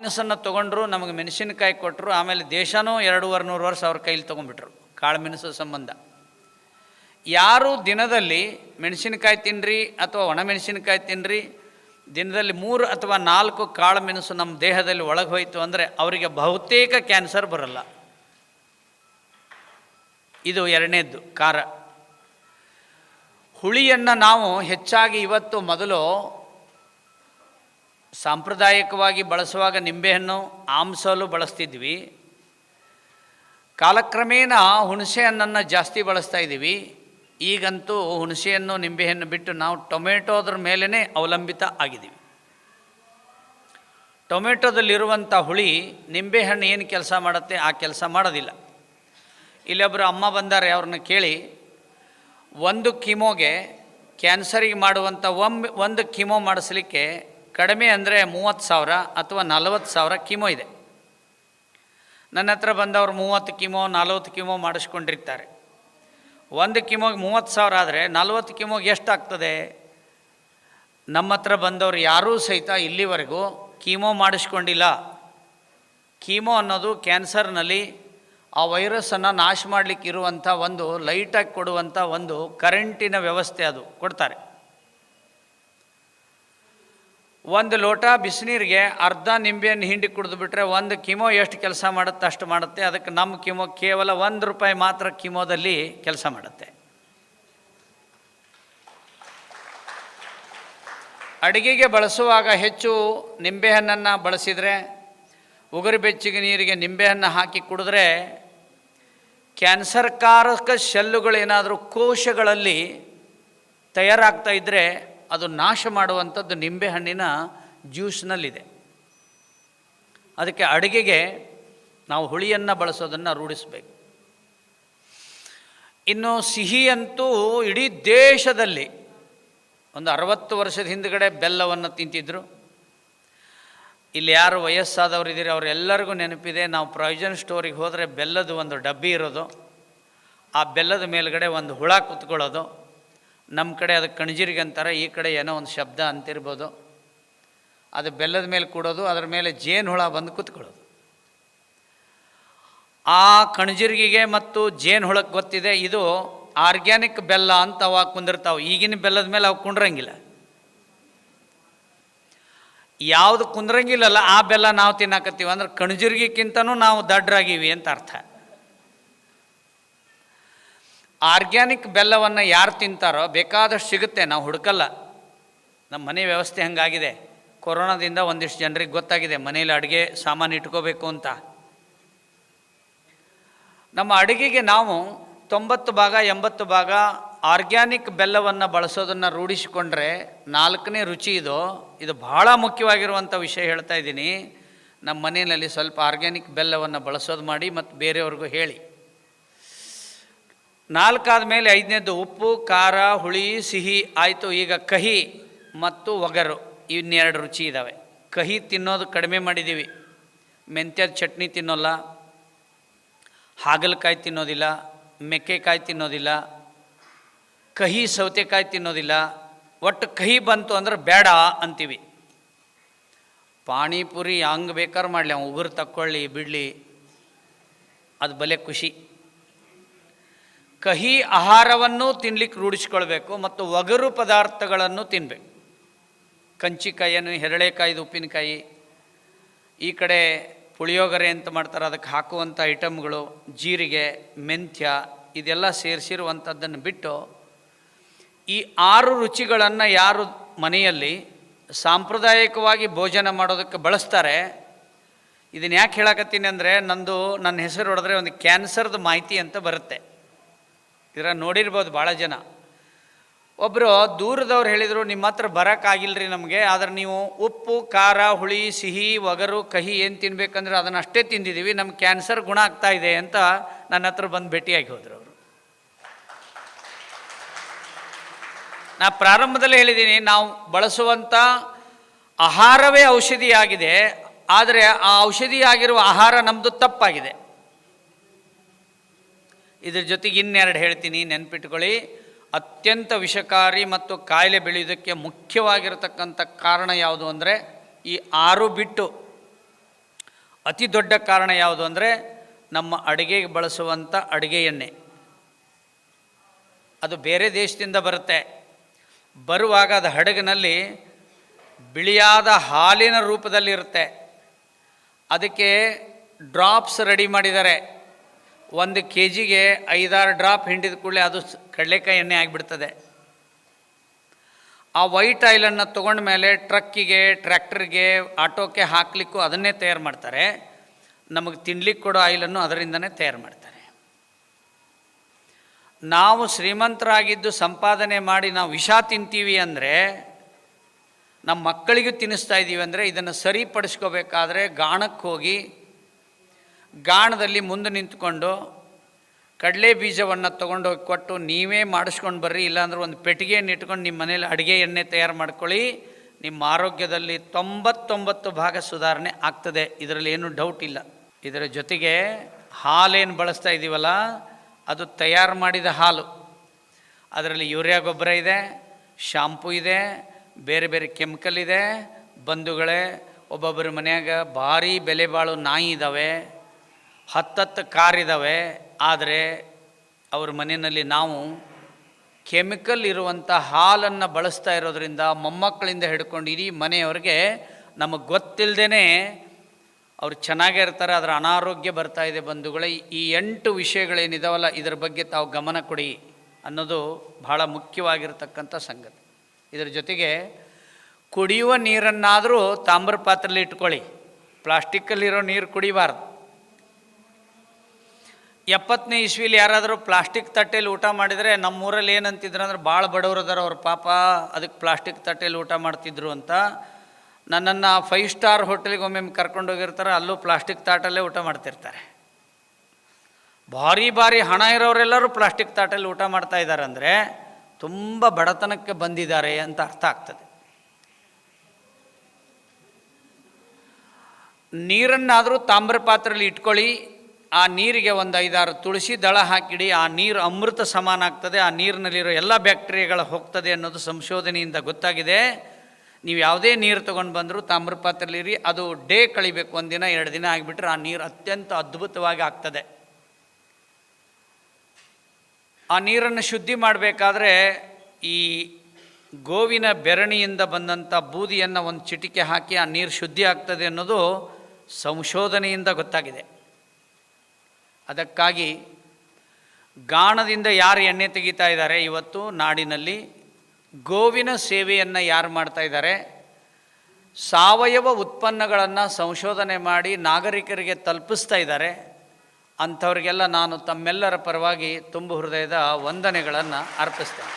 ಮೆಣಸನ್ನು ತೊಗೊಂಡ್ರು, ನಮಗೆ ಮೆಣಸಿನಕಾಯಿ ಕೊಟ್ಟರು, ಆಮೇಲೆ ದೇಶನೂ 200-300 ವರ್ಷ ಅವ್ರ ಕೈಲಿ ತೊಗೊಂಡ್ಬಿಟ್ರು ಕಾಳು ಮೆಣಸು ಸಂಬಂಧ. ಯಾರು ದಿನದಲ್ಲಿ ಮೆಣಸಿನಕಾಯಿ ತಿನ್ನಿರಿ ಅಥವಾ ಒಣಮೆಣಸಿನಕಾಯಿ ತಿನ್ನಿರಿ, ದಿನದಲ್ಲಿ 3 ಅಥವಾ 4 ಕಾಳು ಮೆಣಸು ನಮ್ಮ ದೇಹದಲ್ಲಿ ಒಳಗೆ ಹೋಯಿತು ಅಂದರೆ ಅವರಿಗೆ ಬಹುತೇಕ ಕ್ಯಾನ್ಸರ್ ಬರಲ್ಲ. ಇದು ಎರಡನೇದ್ದು. ಖಾರ ಹುಳಿಯನ್ನು ನಾವು ಹೆಚ್ಚಾಗಿ ಇವತ್ತು ಮೊದಲು ಸಾಂಪ್ರದಾಯಿಕವಾಗಿ ಬಳಸುವಾಗ ನಿಂಬೆಹಣ್ಣು ಆಮ್ಸಲು ಬಳಸ್ತಿದ್ವಿ. ಕಾಲಕ್ರಮೇಣ ಹುಣಸೆಹಣ್ಣನ್ನು ಜಾಸ್ತಿ ಬಳಸ್ತಾ ಇದ್ದೀವಿ. ಈಗಂತೂ ಹುಣಸೆಹಣ್ಣು ನಿಂಬೆಹಣ್ಣು ಬಿಟ್ಟು ನಾವು ಟೊಮೆಟೋದ್ರ ಮೇಲೇ ಅವಲಂಬಿತ ಆಗಿದ್ದೀವಿ. ಟೊಮೆಟೊದಲ್ಲಿರುವಂಥ ಹುಳಿ ನಿಂಬೆಹಣ್ಣು ಏನು ಕೆಲಸ ಮಾಡುತ್ತೆ ಆ ಕೆಲಸ ಮಾಡೋದಿಲ್ಲ. ಇಲ್ಲೊಬ್ಬರು ಅಮ್ಮ ಬಂದಾರೆ, ಅವ್ರನ್ನ ಕೇಳಿ, 1 ಕೀಮೋಗೆ ಕ್ಯಾನ್ಸರಿಗೆ ಮಾಡುವಂಥ ಒಂದು ಕೀಮೋ ಮಾಡಿಸ್ಲಿಕ್ಕೆ ಕಡಿಮೆ ಅಂದರೆ 30,000 ಅಥವಾ 40,000 ಕೀಮೋ ಇದೆ. ನನ್ನ ಹತ್ರ ಬಂದವರು 30 ಕೀಮೋ 40 ಕೀಮೋ ಮಾಡಿಸ್ಕೊಂಡಿರ್ತಾರೆ. 1 ಕೀಮೋಗೆ 30,000 ಆದರೆ 40 ಕೀಮೋಗೆ ಎಷ್ಟಾಗ್ತದೆ? ನಮ್ಮ ಹತ್ರ ಬಂದವರು ಯಾರೂ ಸಹಿತ ಇಲ್ಲಿವರೆಗೂ ಕೀಮೋ ಮಾಡಿಸ್ಕೊಂಡಿಲ್ಲ. ಕೀಮೋ ಅನ್ನೋದು ಕ್ಯಾನ್ಸರ್ನಲ್ಲಿ ಆ ವೈರಸ್ಸನ್ನು ನಾಶ ಮಾಡಲಿಕ್ಕೆ ಇರುವಂಥ ಒಂದು ಲೈಟಾಗಿ ಕೊಡುವಂಥ ಒಂದು ಕರೆಂಟಿನ ವ್ಯವಸ್ಥೆ, ಅದು ಕೊಡ್ತಾರೆ. 1 ಲೋಟ ಬಿಸಿನೀರಿಗೆ ಅರ್ಧ ನಿಂಬೆಯನ್ನು ಹಿಂಡಿ ಕುಡಿದು ಬಿಟ್ಟರೆ 1 ಕೀಮೋ ಎಷ್ಟು ಕೆಲಸ ಮಾಡುತ್ತೆ ಅಷ್ಟು ಮಾಡುತ್ತೆ. ಅದಕ್ಕೆ ನಮ್ಮ ಕೀಮೋ ಕೇವಲ ₹1 ಮಾತ್ರ ಕೀಮೋದಲ್ಲಿ ಕೆಲಸ ಮಾಡುತ್ತೆ. ಅಡುಗೆಗೆ ಬಳಸುವಾಗ ಹೆಚ್ಚು ನಿಂಬೆಹಣ್ಣನ್ನು ಬಳಸಿದರೆ, ಉಗುರು ಬೆಚ್ಚಗೆ ನೀರಿಗೆ ನಿಂಬೆಹಣ್ಣು ಹಾಕಿ ಕುಡಿದ್ರೆ ಕ್ಯಾನ್ಸರ್ಕಾರಕ ಶೆಲ್ಲುಗಳೇನಾದರೂ ಕೋಶಗಳಲ್ಲಿ ತಯಾರಾಗ್ತಾ ಇದ್ದರೆ ಅದು ನಾಶ ಮಾಡುವಂಥದ್ದು ನಿಂಬೆಹಣ್ಣಿನ ಜ್ಯೂಸ್ನಲ್ಲಿದೆ. ಅದಕ್ಕೆ ಅಡುಗೆಗೆ ನಾವು ಹುಳಿಯನ್ನು ಬಳಸೋದನ್ನು ರೂಢಿಸಬೇಕು. ಇನ್ನು ಸಿಹಿ ಅಂತೂ ಇಡೀ ದೇಶದಲ್ಲಿ ಒಂದು 60 ವರ್ಷದ ಹಿಂದುಗಡೆ ಬೆಲ್ಲವನ್ನು ತಿಂತಿದ್ರು. ಇಲ್ಲಿ ಯಾರು ವಯಸ್ಸಾದವರು ಇದ್ದೀರಿ ಅವರೆಲ್ಲರಿಗೂ ನೆನಪಿದೆ, ನಾವು ಪ್ರಾವಿಷನ್ ಸ್ಟೋರಿಗೆ ಹೋದರೆ ಬೆಲ್ಲದ ಒಂದು ಡಬ್ಬಿ ಇರೋದು, ಆ ಬೆಲ್ಲದ ಮೇಲ್ಗಡೆ ಒಂದು ಹುಳ ಕುತ್ಕೊಳ್ಳೋದು. ನಮ್ಮ ಕಡೆ ಅದು ಕಣಜಿರಿಗೆ ಅಂತಾರೆ, ಈ ಕಡೆ ಏನೋ ಒಂದು ಶಬ್ದ ಅಂತಿರ್ಬೋದು. ಅದು ಬೆಲ್ಲದ ಮೇಲೆ ಕೂಡೋದು, ಅದರ ಮೇಲೆ ಜೇನು ಹುಳ ಬಂದು ಕೂತ್ಕೊಳ್ಳೋದು. ಆ ಕಣಜಿರಿಗೆಗೆ ಮತ್ತು ಜೇನು ಹುಳಕ್ಕೆ ಗೊತ್ತಿದೆ ಇದು ಆರ್ಗ್ಯಾನಿಕ್ ಬೆಲ್ಲ ಅಂತ ಅವಾಗ ಕುಂದಿರ್ತಾವೆ. ಈಗಿನ ಬೆಲ್ಲದ ಮೇಲೆ ಅವು ಕುಂಡ್ರಂಗಿಲ್ಲ. ಯಾವುದು ಕುಂದ್ರಂಗಿಲ್ಲಲ್ಲ ಆ ಬೆಲ್ಲ ನಾವು ತಿನ್ನಾಕತ್ತೀವಿ ಅಂದ್ರೆ ಕಣಜಿರ್ಗಿಕ್ಕಿಂತನೂ ನಾವು ದಡ್ಡರಾಗೀವಿ ಅಂತ ಅರ್ಥ. ಆರ್ಗ್ಯಾನಿಕ್ ಬೆಲ್ಲವನ್ನು ಯಾರು ತಿಂತಾರೋ ಬೇಕಾದಷ್ಟು ಸಿಗುತ್ತೆ, ನಾವು ಹುಡುಕಲ್ಲ. ನಮ್ಮ ಮನೆ ವ್ಯವಸ್ಥೆ ಹಂಗಾಗಿದೆ. ಕೊರೋನಾದಿಂದ ಒಂದಿಷ್ಟು ಜನರಿಗೆ ಗೊತ್ತಾಗಿದೆ ಮನೇಲಿ ಅಡುಗೆ ಸಾಮಾನು ಇಟ್ಕೋಬೇಕು ಅಂತ. ನಮ್ಮ ಅಡುಗೆಗೆ ನಾವು 90 ಭಾಗ 80 ಭಾಗ ಆರ್ಗ್ಯಾನಿಕ್ ಬೆಲ್ಲವನ್ನು ಬಳಸೋದನ್ನು ರೂಢಿಸಿಕೊಂಡ್ರೆ 4ನೇ ರುಚಿ ಇದು ಭಾಳ ಮುಖ್ಯವಾಗಿರುವಂಥ ವಿಷಯ ಹೇಳ್ತಾ ಇದ್ದೀನಿ. ನಮ್ಮ ಮನೆಯಲ್ಲಿ ಸ್ವಲ್ಪ ಆರ್ಗ್ಯಾನಿಕ್ ಬೆಲ್ಲವನ್ನು ಬಳಸೋದು ಮಾಡಿ ಮತ್ತು ಬೇರೆಯವ್ರಿಗೂ ಹೇಳಿ. 4 ಆದಮೇಲೆ 5ನೇದು ಉಪ್ಪು, ಖಾರ, ಹುಳಿ, ಸಿಹಿ ಆಯಿತು. ಈಗ ಕಹಿ ಮತ್ತು ಒಗರು ಇನ್ನೆರಡು ರುಚಿ ಇದ್ದಾವೆ. ಕಹಿ ತಿನ್ನೋದು ಕಡಿಮೆ ಮಾಡಿದ್ದೀವಿ. ಮೆಂತ್ಯದ ಚಟ್ನಿ ತಿನ್ನೋಲ್ಲ, ಹಾಗಲಕಾಯಿ ತಿನ್ನೋದಿಲ್ಲ, ಮೆಕ್ಕೆಕಾಯಿ ತಿನ್ನೋದಿಲ್ಲ, ಕಹಿ ಸೌತೆಕಾಯಿ ತಿನ್ನೋದಿಲ್ಲ. ಒಟ್ಟು ಕಹಿ ಬಂತು ಅಂದ್ರೆ ಬೇಡ ಅಂತೀವಿ. ಪಾನಿಪುರಿ ಹಂಗೆ ಬೇಕಾದ್ರೆ ಮಾಡಲಿ, ಅವ್ನು ಉಗುರು ತಕ್ಕೊಳ್ಳಿ ಬಿಡಲಿ, ಅದು ಬಲೆ ಖುಷಿ. ಕಹಿ ಆಹಾರವನ್ನು ತಿನ್ಲಿಕ್ಕೆ ರೂಢಿಸ್ಕೊಳ್ಬೇಕು ಮತ್ತು ಒಗರು ಪದಾರ್ಥಗಳನ್ನು ತಿನ್ನಬೇಕು. ಕಂಚಿಕಾಯಿಯನ್ನು, ಹೆರಳೆಕಾಯಿದು ಉಪ್ಪಿನಕಾಯಿ, ಈ ಕಡೆ ಪುಳಿಯೋಗರೆ ಅಂತ ಮಾಡ್ತಾರೆ, ಅದಕ್ಕೆ ಹಾಕುವಂಥ ಐಟಮ್ಗಳು, ಜೀರಿಗೆ, ಮೆಂತ್ಯ, ಇದೆಲ್ಲ ಸೇರಿಸಿರುವಂಥದ್ದನ್ನು ಬಿಟ್ಟು ಈ 6 ರುಚಿಗಳನ್ನು ಯಾರು ಮನೆಯಲ್ಲಿ ಸಾಂಪ್ರದಾಯಿಕವಾಗಿ ಭೋಜನ ಮಾಡೋದಕ್ಕೆ ಬಳಸ್ತಾರೆ. ಇದನ್ನು ಯಾಕೆ ಹೇಳಕತ್ತೀನಿ ಅಂದರೆ, ನನ್ನ ಹೆಸರು ಹೊಡೆದ್ರೆ ಒಂದು ಕ್ಯಾನ್ಸರ್ದು ಮಾಹಿತಿ ಅಂತ ಬರುತ್ತೆ. ಇದರ ನೋಡಿರ್ಬೋದು ಭಾಳ ಜನ. ಒಬ್ಬರು ದೂರದವ್ರು ಹೇಳಿದರು, ನಿಮ್ಮ ಹತ್ರ ಬರೋಕ್ಕಾಗಿಲ್ಲರಿ ನಮಗೆ, ಆದರೆ ನೀವು ಉಪ್ಪು, ಖಾರ, ಹುಳಿ, ಸಿಹಿ, ಒಗರು, ಕಹಿ ಏನು ತಿನ್ಬೇಕಂದ್ರೆ ಅದನ್ನು ಅಷ್ಟೇ ತಿಂದಿದ್ದೀವಿ, ನಮ್ಗೆ ಕ್ಯಾನ್ಸರ್ ಗುಣ ಆಗ್ತಾ ಇದೆ ಅಂತ ನನ್ನ ಹತ್ರ ಬಂದು ಭೇಟಿಯಾಗಿ ಹೋದರು ಅವರು. ನಾ ಪ್ರಾರಂಭದಲ್ಲೇ ಹೇಳಿದ್ದೀನಿ, ನಾವು ಬಳಸುವಂಥ ಆಹಾರವೇ ಔಷಧಿಯಾಗಿದೆ, ಆದರೆ ಆ ಔಷಧಿಯಾಗಿರುವ ಆಹಾರ ನಮ್ಮದು ತಪ್ಪಾಗಿದೆ. ಇದ್ರ ಜೊತೆಗೆ ಇನ್ನೆರಡು ಹೇಳ್ತೀನಿ, ನೆನ್ಪಿಟ್ಕೊಳ್ಳಿ. ಅತ್ಯಂತ ವಿಷಕಾರಿ ಮತ್ತು ಕಾಯಿಲೆ ಬೆಳೆಯೋದಕ್ಕೆ ಮುಖ್ಯವಾಗಿರತಕ್ಕಂಥ ಕಾರಣ ಯಾವುದು ಅಂದರೆ ಈ 6 ಬಿಟ್ಟು ಅತಿ ದೊಡ್ಡ ಕಾರಣ ಯಾವುದು ಅಂದರೆ ನಮ್ಮ ಅಡುಗೆಗೆ ಬಳಸುವಂಥ ಅಡುಗೆ ಎಣ್ಣೆ. ಅದು ಬೇರೆ ದೇಶದಿಂದ ಬರುತ್ತೆ. ಬರುವಾಗ ಅದು ಹಡಗಿನಲ್ಲಿ ಬಿಳಿಯಾದ ಹಾಲಿನ ರೂಪದಲ್ಲಿರುತ್ತೆ. ಅದಕ್ಕೆ ಡ್ರಾಪ್ಸ್ ರೆಡಿ ಮಾಡಿದ್ದಾರೆ. 1 kgಗೆ 5-6 ಡ್ರಾಪ್ ಹಿಂಡಿದ ಕೂಡಲೇ ಅದು ಕಡಲೆಕಾಯಿ ಎಣ್ಣೆ ಆಗಿಬಿಡ್ತದೆ. ಆ ವೈಟ್ ಆಯಿಲನ್ನು ತೊಗೊಂಡ ಮೇಲೆ ಟ್ರಕ್ಕಿಗೆ, ಟ್ರ್ಯಾಕ್ಟರ್ಗೆ, ಆಟೋಕ್ಕೆ ಹಾಕಲಿಕ್ಕೂ ಅದನ್ನೇ ತಯಾರು ಮಾಡ್ತಾರೆ. ನಮಗೆ ತಿನ್ಲಿಕ್ಕೆ ಕೊಡೋ ಆಯಿಲನ್ನು ಅದರಿಂದನೇ ತಯಾರು ಮಾಡ್ತಾರೆ. ನಾವು ಶ್ರೀಮಂತರಾಗಿದ್ದು ಸಂಪಾದನೆ ಮಾಡಿ ನಾವು ವಿಷ ತಿಂತೀವಿ ಅಂದರೆ, ನಮ್ಮ ಮಕ್ಕಳಿಗೂ ತಿನ್ನಿಸ್ತಾ ಇದ್ದೀವಿ ಅಂದರೆ, ಇದನ್ನು ಸರಿಪಡಿಸ್ಕೋಬೇಕಾದ್ರೆ ಗಾಣಕ್ಕೆ ಹೋಗಿ ಗಾಣದಲ್ಲಿ ಮುಂದೆ ನಿಂತ್ಕೊಂಡು ಕಡಲೆ ಬೀಜವನ್ನು ತೊಗೊಂಡೋಗಿ ಕೊಟ್ಟು ನೀವೇ ಮಾಡಿಸ್ಕೊಂಡು ಬರ್ರಿ, ಇಲ್ಲಾಂದ್ರೆ ಒಂದು ಪೆಟ್ಟಿಗೆಯನ್ನು ಇಟ್ಕೊಂಡು ನಿಮ್ಮ ಮನೇಲಿ ಅಡುಗೆ ಎಣ್ಣೆ ತಯಾರು ಮಾಡ್ಕೊಳ್ಳಿ, ನಿಮ್ಮ ಆರೋಗ್ಯದಲ್ಲಿ 99% ಸುಧಾರಣೆ ಆಗ್ತದೆ. ಇದರಲ್ಲಿ ಏನೂ ಡೌಟ್ ಇಲ್ಲ. ಇದರ ಜೊತೆಗೆ ಹಾಲೇನು ಬಳಸ್ತಾ ಇದ್ದೀವಲ್ಲ, ಅದು ತಯಾರು ಮಾಡಿದ ಹಾಲು. ಅದರಲ್ಲಿ ಯೂರಿಯಾ ಗೊಬ್ಬರ ಇದೆ, ಶಾಂಪೂ ಇದೆ, ಬೇರೆ ಬೇರೆ ಕೆಮಿಕಲ್ ಇದೆ. ಬಂಧುಗಳೇ, ಒಬ್ಬೊಬ್ಬರ ಮನೆಯಾಗ ಭಾರಿ ಬೆಲೆ ಬಾಳೋ ನಾಯಿ ಇದ್ದಾವೆ, 10 ಕಾರಿದ್ದಾವೆ. ಆದರೆ ಅವ್ರ ಮನೆಯಲ್ಲಿ ನಾವು ಕೆಮಿಕಲ್ ಇರುವಂಥ ಹಾಲನ್ನು ಬಳಸ್ತಾ ಇರೋದರಿಂದ ಮೊಮ್ಮಕ್ಕಳಿಂದ ಹಿಡ್ಕೊಂಡು ಇಡೀ ಮನೆಯವ್ರಿಗೆ ನಮಗೆ ಗೊತ್ತಿಲ್ಲದೇ ಅವ್ರು ಚೆನ್ನಾಗೇ ಇರ್ತಾರೆ, ಅದರ ಅನಾರೋಗ್ಯ ಬರ್ತಾ ಇದೆ. ಬಂಧುಗಳೇ, ಈ 8 ವಿಷಯಗಳೇನಿದಾವಲ್ಲ, ಇದರ ಬಗ್ಗೆ ತಾವು ಗಮನ ಕೊಡಿ ಅನ್ನೋದು ಬಹಳ ಮುಖ್ಯವಾಗಿರ್ತಕ್ಕಂಥ ಸಂಗತಿ. ಇದರ ಜೊತೆಗೆ ಕುಡಿಯುವ ನೀರನ್ನಾದರೂ ತಾಮ್ರ ಪಾತ್ರೆಯಲ್ಲಿ ಇಟ್ಕೊಳ್ಳಿ, ಪ್ಲಾಸ್ಟಿಕ್ಕಲ್ಲಿರೋ ನೀರು ಕುಡಿಬಾರ್ದು. 70ನೇ ಇಸ್ವಿಲಿ ಯಾರಾದರೂ ಪ್ಲಾಸ್ಟಿಕ್ ತಟ್ಟೆಯಲ್ಲಿ ಊಟ ಮಾಡಿದರೆ, ನಮ್ಮೂರಲ್ಲಿ ಏನಂತಿದ್ರು ಅಂದ್ರೆ, ಭಾಳ ಬಡವರು ಅದಾರ ಅವ್ರ ಪಾಪ, ಅದಕ್ಕೆ ಪ್ಲಾಸ್ಟಿಕ್ ತಟ್ಟೆಯಲ್ಲಿ ಊಟ ಮಾಡ್ತಿದ್ರು ಅಂತ. ನನ್ನನ್ನು 5 ಸ್ಟಾರ್ ಹೋಟೆಲಿಗೆ ಒಮ್ಮೆ ಕರ್ಕೊಂಡೋಗಿರ್ತಾರೆ, ಅಲ್ಲೂ ಪ್ಲಾಸ್ಟಿಕ್ ತಾಟಲ್ಲೇ ಊಟ ಮಾಡ್ತಿರ್ತಾರೆ. ಭಾರಿ ಭಾರಿ ಹಣ ಇರೋರೆಲ್ಲರೂ ಪ್ಲಾಸ್ಟಿಕ್ ತಾಟಲ್ಲಿ ಊಟ ಮಾಡ್ತಾ ಇದ್ದಾರೆ ಅಂದರೆ ತುಂಬ ಬಡತನಕ್ಕೆ ಬಂದಿದ್ದಾರೆ ಅಂತ ಅರ್ಥ ಆಗ್ತದೆ. ನೀರನ್ನಾದರೂ ತಾಮ್ರ ಪಾತ್ರೆಯಲ್ಲಿ ಇಟ್ಕೊಳ್ಳಿ, ಆ ನೀರಿಗೆ ಒಂದು 5-6 ತುಳಸಿ ದಳ ಹಾಕಿಡಿ, ಆ ನೀರು ಅಮೃತ ಸಮಾನ ಆಗ್ತದೆ. ಆ ನೀರಿನಲ್ಲಿರೋ ಎಲ್ಲ ಬ್ಯಾಕ್ಟೀರಿಯಾಗಳು ಹೋಗ್ತದೆ ಅನ್ನೋದು ಸಂಶೋಧನೆಯಿಂದ ಗೊತ್ತಾಗಿದೆ. ನೀವು ಯಾವುದೇ ನೀರು ತೊಗೊಂಡು ಬಂದರೂ ತಾಮ್ರ ಪಾತ್ರೆಯಲ್ಲಿರಿ, ಅದು ಡೇ ಕಳಿಬೇಕು, 1 ದಿನ 2 ದಿನ ಆಗಿಬಿಟ್ರೆ ಆ ನೀರು ಅತ್ಯಂತ ಅದ್ಭುತವಾಗಿ ಆಗ್ತದೆ. ಆ ನೀರನ್ನು ಶುದ್ಧಿ ಮಾಡಬೇಕಾದ್ರೆ ಈ ಗೋವಿನ ಬೆರಣಿಯಿಂದ ಬಂದಂಥ ಬೂದಿಯನ್ನು ಒಂದು ಚಿಟಿಕೆ ಹಾಕಿ ಆ ನೀರು ಶುದ್ಧಿ ಆಗ್ತದೆ ಅನ್ನೋದು ಸಂಶೋಧನೆಯಿಂದ ಗೊತ್ತಾಗಿದೆ. ಅದಕ್ಕಾಗಿ ಗಾಣದಿಂದ ಯಾರು ಎಣ್ಣೆ ತೆಗಿತಾ ಇದ್ದಾರೆ, ಇವತ್ತು ನಾಡಿನಲ್ಲಿ ಗೋವಿನ ಸೇವೆಯನ್ನು ಯಾರು ಮಾಡ್ತಾ ಇದ್ದಾರೆ, ಸಾವಯವ ಉತ್ಪನ್ನಗಳನ್ನು ಸಂಶೋಧನೆ ಮಾಡಿ ನಾಗರಿಕರಿಗೆ ತಲುಪಿಸ್ತಾ ಇದ್ದಾರೆ, ಅಂಥವ್ರಿಗೆಲ್ಲ ನಾನು ತಮ್ಮೆಲ್ಲರ ಪರವಾಗಿ ತುಂಬು ಹೃದಯದ ವಂದನೆಗಳನ್ನು ಅರ್ಪಿಸ್ತೇನೆ.